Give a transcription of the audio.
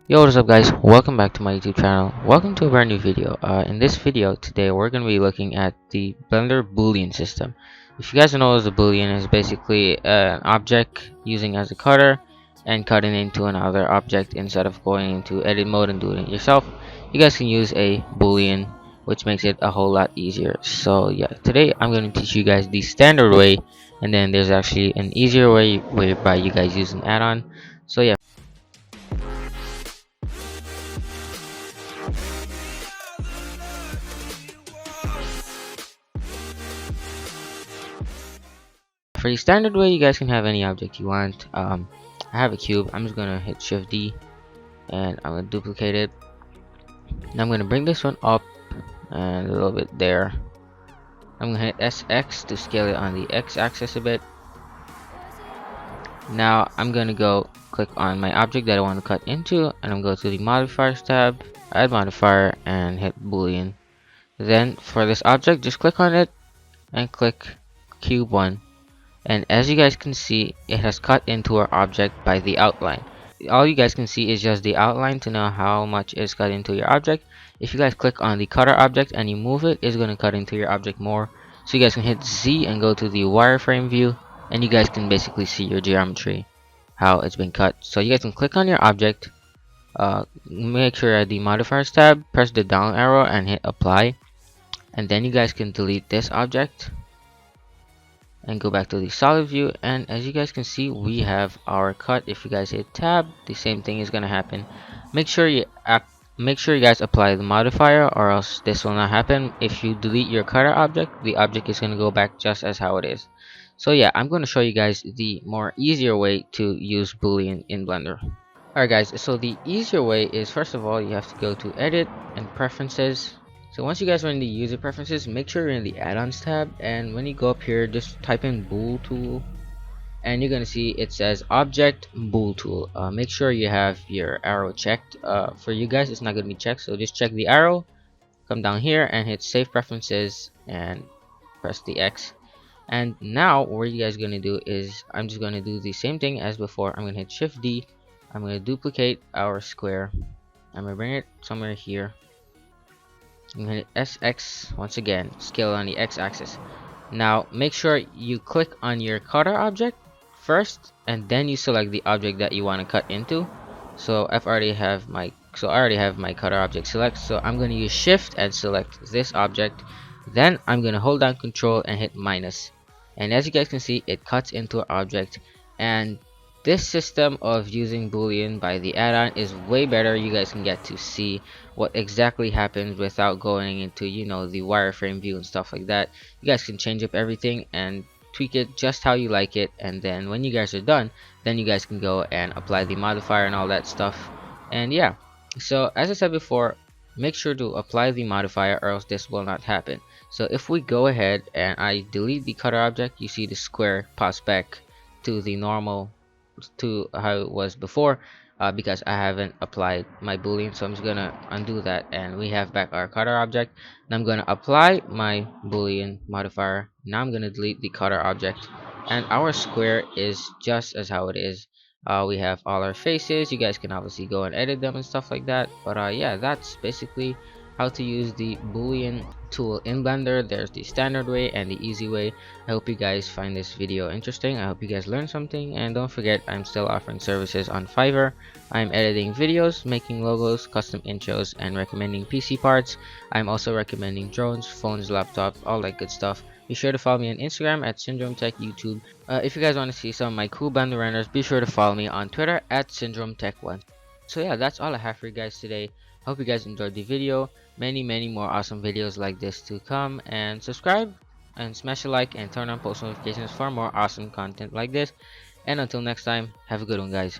Yo, what is up guys, welcome back to my YouTube channel. Welcome to a brand new video. In this video today we're going to be looking at the Blender Boolean system. If you guys don't know what a Boolean is, basically an object using as a cutter and cutting into another object instead of going into edit mode and doing it yourself. You guys can use a Boolean, which makes it a whole lot easier. So yeah, today I'm going to teach you guys the standard way, and then there's actually an easier way whereby you guys use an add-on. So yeah, for the standard way, you guys can have any object you want. I have a cube. I'm just gonna hit Shift D and I'm gonna duplicate it. And I'm gonna bring this one up and a little bit there. I'm gonna hit SX to scale it on the X axis a bit. Now I'm gonna go click on my object that I want to cut into, and I'm going to the modifiers tab, add modifier, and hit Boolean. Then for this object, just click on it and click cube 1. And as you guys can see, it has cut into our object by the outline. All you guys can see is just the outline to know how much is cut into your object. If you guys click on the cutter object and you move it, it's going to cut into your object more. So you guys can hit Z and go to the wireframe view, and you guys can basically see your geometry, how it's been cut. So you guys can click on your object, make sure you're at the modifiers tab, press the down arrow and hit apply. And then you guys can delete this object and go back to the solid view, and as you guys can see, we have our cut. If you guys hit tab, the same thing is gonna happen. Make sure you guys apply the modifier, or else this will not happen. If you delete your cutter object, the object is gonna go back just as how it is. So yeah, I'm gonna show you guys the more easier way to use Boolean in Blender. Alright guys, so the easier way is, first of all, you have to go to edit and preferences. So once you guys are in the user preferences, make sure you're in the add-ons tab, and when you go up here, just type in bool tool, and you're gonna see it says object bool tool. Make sure you have your arrow checked. For you guys, it's not gonna be checked, so just check the arrow, come down here and hit save preferences and press the X. And now what you guys gonna do is, I'm just gonna do the same thing as before. I'm gonna hit Shift D, I'm gonna duplicate our square, I'm gonna bring it somewhere here. I'm gonna hit SX once again, scale on the X axis. Now make sure you click on your cutter object first, and then you select the object that you want to cut into. So I already have my cutter object select, so I'm gonna use shift and select this object. Then I'm gonna hold down control and hit minus, and as you guys can see, it cuts into our object. And this system of using Boolean by the add-on is way better. You guys can get to see what exactly happens without going into, the wireframe view and stuff like that. You guys can change up everything and tweak it just how you like it, and then when you guys are done, then you guys can go and apply the modifier and all that stuff. And yeah, so as I said before, make sure to apply the modifier, or else this will not happen. So if we go ahead and I delete the cutter object, you see the square pops back to the normal, to how it was before, because I haven't applied my Boolean. So I'm just gonna undo that, and we have back our cutter object. And I'm gonna apply my Boolean modifier. Now I'm gonna delete the cutter object, and our square is just as how it is. We have all our faces. You guys can obviously go and edit them and stuff like that, but yeah, that's basically how to use the Boolean tool in Blender. There's the standard way and the easy way. I hope you guys find this video interesting. I hope you guys learned something, and don't forget, I'm still offering services on Fiverr. I'm editing videos, making logos, custom intros, and recommending PC parts. I'm also recommending drones, phones, laptops, all that good stuff. Be sure to follow me on Instagram at Syndrome Tech YouTube. If you guys want to see some of my cool Blender renders, be sure to follow me on Twitter at Syndrome Tech 1. So yeah, that's all I have for you guys today. Hope you guys enjoyed the video. Many more awesome videos like this to come, and subscribe and smash a like and turn on post notifications for more awesome content like this. And until next time, have a good one guys.